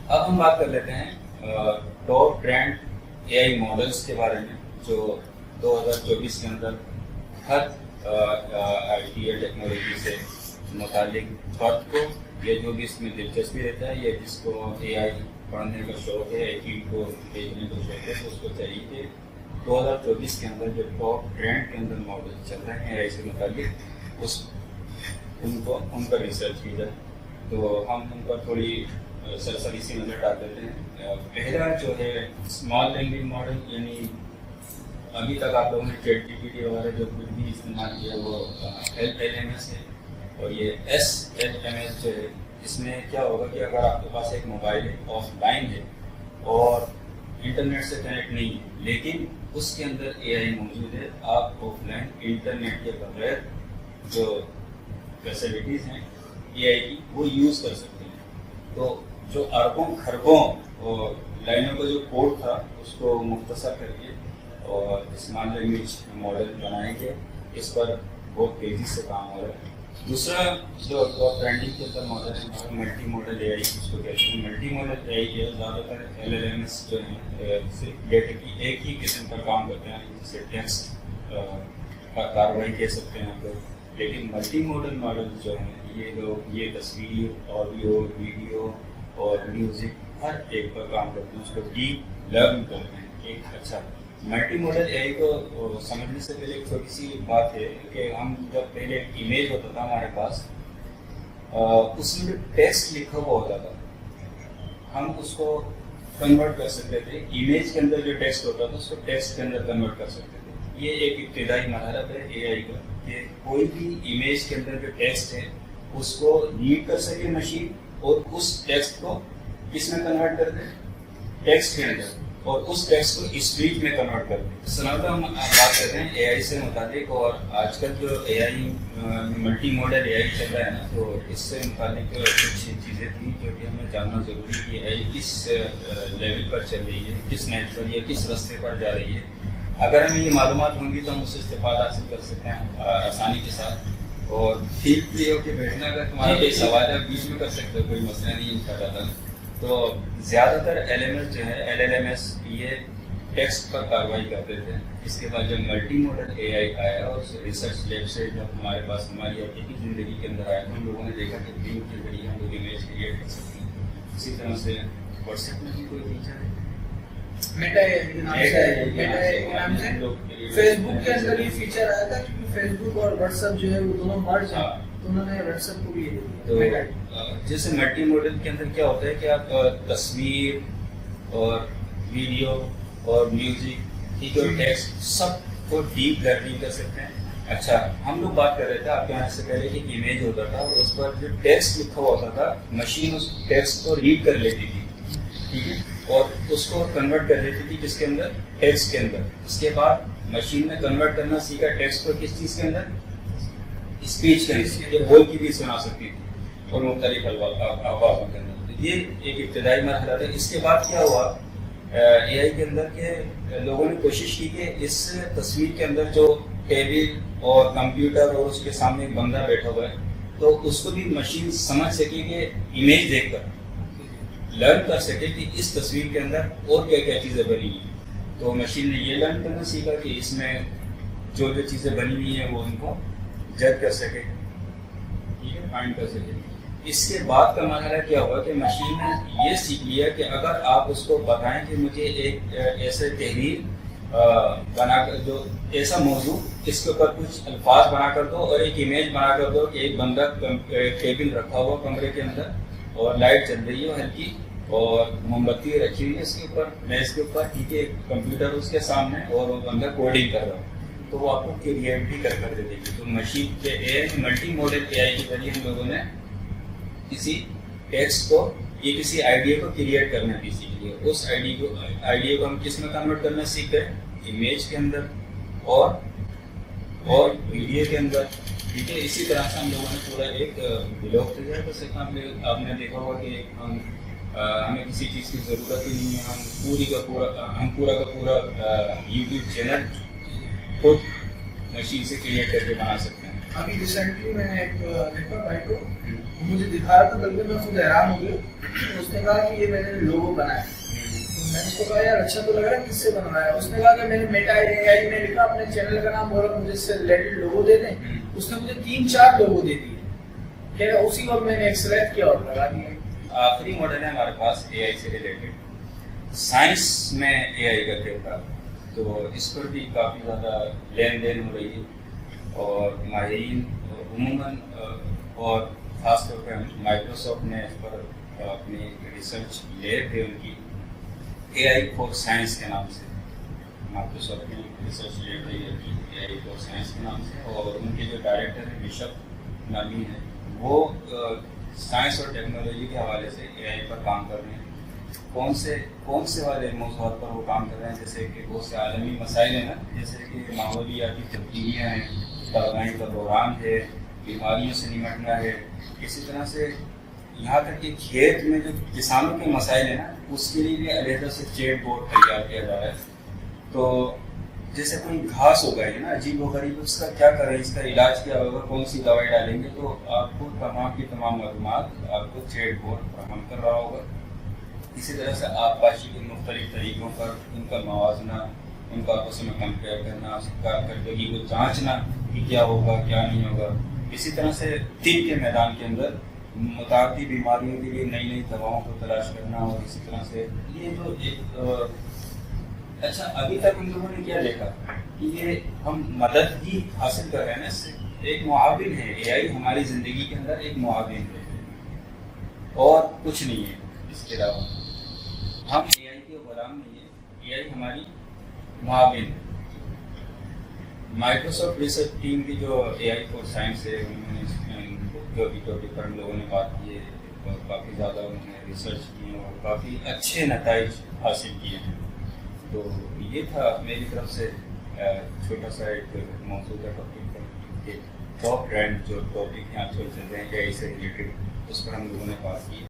اب ہم بات کر لیتے ہیں ٹاپ ٹرینڈ اے آئی ماڈلس کے بارے میں جو 2024 کے اندر ہر آئی ٹی یا ٹیکنالوجی سے متعلق فرد کو یا جو بھی اس میں دلچسپی رہتا ہے یا جس کو اے آئی پڑھنے کا شوق ہے اے کو دیکھنے کا شوق ہے تو اس کو چاہیے کہ 2024 کے اندر جو ٹاپ ٹرینڈ کے اندر ماڈل چل رہے ہیں اے آئی سے متعلق ان کا ریسرچ کی جائے. تو ہم ان پر تھوڑی سرسری سی نظر ڈال دیتے ہیں. پہلا جو ہے اسمال لینگویج ماڈل، یعنی ابھی تک آپ لوگوں نے چیٹ جی پی ٹی وغیرہ جو کچھ بھی استعمال کیا وہ ایل ایل ایم ایس ہے، اور یہ ایس ایل ایم ایس جو ہے اس میں کیا ہوگا کہ اگر آپ کے پاس ایک موبائل ہے آف لائن ہے اور انٹرنیٹ سے کنیکٹ نہیں ہے لیکن اس کے اندر اے آئی موجود ہے، آپ آف لائن انٹرنیٹ کے بغیر جو فیسلٹیز ہیں اے آئی کی وہ یوز کر سکتے ہیں. تو جو اربوں خربوں اور لائنوں کا جو کوڈ تھا اس کو مختصر کر کے اور اسمال لینگویج ماڈل بنائیں گے. اس پر بہت تیزی سے کام ہو رہا ہے. دوسرا جو ٹرینڈنگ کے اندر ماڈل ہے ملٹی ماڈل اے آئی اس کو کہتے ہیں. ملٹی ماڈل اے آئی زیادہ تر ایل ایل ایم ایس جو ہیں ڈیٹا کی ایک ہی قسم پر کام کرتے ہیں، جسے ٹیکسٹ کا کارروائی کہہ سکتے ہیں آپ لوگ. لیکن ملٹی ماڈل ماڈل جو ہیں یہ تصویر، آڈیو، ویڈیو اور میوزک ہر ایک پر کام کرتے ہیں، اس کو ڈیپ لرن کرتے ہیں. ایک اچھا ملٹی ماڈل اے آئی کو سمجھنے سے پہلے ایک چھوٹی سی بات ہے کہ ہم جب پہلے ایک امیج ہوتا تھا ہمارے پاس، اس میں جو ٹیکسٹ لکھا ہوا ہوتا تھا ہم اس کو کنورٹ کر سکتے تھے. امیج کے اندر جو ٹیکسٹ ہوتا تھا اس کو ٹیکسٹ کے اندر کنورٹ کر سکتے تھے. یہ ایک ابتدائی مرحلہ ہے اے آئی کا کہ کوئی بھی امیج کے اندر جو ٹیکسٹ ہے اس کو ریڈ کر سکے مشین اور اس ٹیکسٹ کو کس میں کنورٹ کر دیں، ٹیکسٹ کے اندر، اور اس ٹیکسٹ کو اسپیچ میں کنورٹ کر دیں. سناتا ہم بات کرتے ہیں اے آئی سے متعلق، اور آج کل جو اے آئی ملٹی ماڈل اے آئی چل رہا ہے نا، تو اس سے متعلق کچھ چیزیں تھیں جو کہ ہمیں جاننا ضروری ہے کہ اے آئی کس لیول پر چل رہی ہے، کس نیٹ پر یا کس راستے پر جا رہی ہے. اگر ہمیں یہ معلومات ہوں گی تو ہم اس سے استفادہ حاصل کر سکتے ہیں آسانی کے ساتھ. اور ٹھیک بھی ہو کہ بیٹھنا، اگر تمہارا کوئی سوال ہے بیچ میں کر سکتے ہو، کوئی مسئلہ نہیں اٹھا جاتا. تو زیادہ تر ایل ایم ایس جو ہے ایل ایل ایم ایس یہ ٹیکسٹ پر کارروائی کرتے تھے. اس کے بعد جب ملٹی ماڈل اے آئی آیا اور ریسرچ لیب سے جب ہمارے پاس ہماری حقیقی زندگی کے اندر آیا تو ہم لوگوں نے دیکھا کہ لنک کے ذریعے ہم لوگ امیج کریٹ کر سکتے ہیں. اسی طرح سے واٹس ایپ میں بھی کوئی فیچر ہے، فیس بک کے اندر یہ فیچر آیا تھا کیونکہ فیس بک اور واٹس ایپ جو ہے وہ دونوں مرج ہیں، تو انہوں نے واٹس ایپ کو بھی یہ دیا. جیسے ملٹی ماڈل کے اندر کیا ہوتا ہے کہ آپ تصویر اور ویڈیو اور میوزک ٹھیک اور ٹیکسٹ سب کو ڈیپ لرننگ کر سکتے ہیں. اچھا، ہم لوگ بات کر رہے تھے آپ کے یہاں سے پہلے ایک امیج ہوتا تھا، اس پر جو ٹیکسٹ لکھا ہوا ہوتا تھا مشین اس ٹیکسٹ کو ریڈ کر لیتی تھی، ٹھیک ہے، اور اس کو کنورٹ کر لیتی تھی کس کے اندر، ٹیکسٹ کے اندر. اس کے بعد مشین نے کنورٹ کرنا سیکھا ٹیکسٹ کو کس چیز کے اندر، اسپیچ کے اندر. یہ بول کی بھی سنا سکتی تھی اور مختلف الفاظ کے اندر. یہ ایک ابتدائی مرحلہ تھا. اس کے بعد کیا ہوا اے آئی کے اندر کہ لوگوں نے کوشش کی کہ اس تصویر کے اندر جو ٹیبل اور کمپیوٹر اور اس کے سامنے ایک بندہ بیٹھا ہوا ہے تو اس کو بھی مشین سمجھ سکے کہ امیج دیکھ کر لرن کر سکے کہ اس تصویر کے اندر اور کیا کیا چیزیں بنی ہیں. تو مشین نے یہ لرن کرنا سیکھا کہ اس میں جو جو چیزیں بنی ہوئی ہیں وہ ان کو جج کر سکے، ٹھیک ہے، فائنڈ کر سکے. اس کے بعد کا مرحلہ کیا ہوا کہ مشین نے یہ سیکھ لیا کہ اگر آپ اس کو بتائیں کہ مجھے ایک ایسے تحریر بنا کر دو، ایسا موضوع اس کے اوپر کچھ الفاظ بنا کر دو اور ایک امیج بنا کر دو کہ ایک بندہ ٹیبل رکھا ہوا کمرے کے اندر اور لائٹ چل رہی ہے ہلکی اور موم بتی رکھی ہوئی ہے اس کے اوپر، میز کے اوپر، ٹھیک ہے، ایک کمپیوٹر اس کے سامنے اور وہ بندہ کوڈنگ کر رہا ہے، تو وہ آپ کو کریٹیوٹی کر دے گی. تو مشین کے اے آئی ملٹی ماڈل اے آئی کے ذریعے ہم لوگوں نے کسی ٹیکسٹ کو یا کسی آئیڈیا کو کریٹ کرنا بھی سیکھ لیا. اس آئیڈیا کو ہم کس میں کنورٹ کرنا سیکھ گئے، امیج کے اندر اور ویڈیو کے اندر، ٹھیک ہے. اسی طرح سے ہم لوگوں نے پورا ایک بلاگ تیار کر سکتے ہیں. آپ نے دیکھا ہوگا کہ ہمیں کسی چیز کی ضرورت ہی نہیں ہے، ہم پورا کا پورا یوٹیوب چینل خود مشین سے کریٹ کر کے بنا سکتے ہیں. ابھی ریسنٹلی میں نے ایک دیکھا بھائی کو مجھے دکھا رہا تھا, بلکہ میں خود حیران ہو گیا. اس نے کہا کہ یہ میں نے لوگو بنایا. میں نے اس کو کہا یار اچھا تو لگ رہا ہے, کس سے بنوایا؟ اس نے کہا کہ میں نے میٹا اے آئی میں لکھا, اپنے چینل کا نام بولا مجھے اس سے ریلیٹڈ لوگو دے دیں. اس نے مجھے 3-4 لوگو دے دیے کہ اسی وقت میں نے ایک سلیکٹ کیا اور لگا دیا. آخری ماڈل ہے ہمارے پاس اے آئی سے ریلیٹڈ. سائنس میں اے آئی کا کردار, تو اس پر بھی کافی زیادہ لین دین ہو رہی ہے, اور ماہرین عموماً اور خاص طور پہ مائکروسافٹ نے اس پر اپنی ریسرچ لیب ہے ان کی, اے آئی فور سائنس کے نام سے. مائکروسافٹ نے ریسرچ لیب ہے اے آئی فور سائنس کے نام سے, اور ان کے جو ڈائریکٹر ہیں بشپ نامی ہے, وہ سائنس اور ٹیکنالوجی کے حوالے سے اے آئی پر کام کر رہے ہیں. کون سے والے موضوعات پر وہ کام کر رہے ہیں؟ جیسے کہ بہت سے عالمی مسائل ہیں نا, جیسے کہ ماحولیاتی تبدیلیاں ہیں, تغذیہ کا بحران ہے, بیماریوں سے نمٹنا ہے. اسی طرح سے یہاں تک کہ کھیت میں جو کسانوں کے مسائل ہیں نا, اس کے لیے بھی علیحدہ سے چیٹ بورڈ تیار کیا جا رہا ہے. تو جیسے کوئی گھاس ہو گئی ہے نا عجیب و غریب, اس کا کیا کریں, اس کا علاج کیا ہوگا, کون سی دوائی ڈالیں گے, تو آپ کو تمام کی تمام معلومات آپ کو چیٹ بورڈ فراہم کر رہا ہوگا. اسی طرح سے آبپاشی کے مختلف طریقوں پر ان کا موازنہ, ان کا آپس میں کمپیئر کرنا, کارکردگی کو جانچنا کہ کیا ہوگا کیا نہیں ہوگا. اسی طرح سے طب کے میدان کے اندر متعدی بیماریوں کے لیے نئی نئی دواؤں کو تلاش کرنا, اور اسی طرح سے یہ جو ایک اچھا ابھی تک ان لوگوں نے کیا دیکھا کہ یہ ہم مدد ہی حاصل کر رہے ہیں نا, اس سے ایک معاون ہے. اے آئی ہماری زندگی کے اندر ایک معاون ہے اور کچھ نہیں ہے. اس کے علاوہ ہم اے آئی کے غلام نہیں ہیں, اے آئی ہماری معاون ہے. مائکروسافٹ ریسرچ ٹیم کی جو اے آئی فور سائنس ہے, انہوں نے جو بھی ٹاپک پر ہم لوگوں نے بات کی ہے, اور کافی زیادہ انہوں نے ریسرچ کی اور کافی اچھے نتائج حاصل کیے ہیں. تو یہ تھا میری طرف سے چھوٹا سا ایک موضوع کا ٹاپک پر, ایک ٹاپ ٹرینڈ جو ٹاپک ہیں آج کل چل رہے ہیں اے آئی سے ریلیٹڈ, اس پر ہم لوگوں نے بات کی.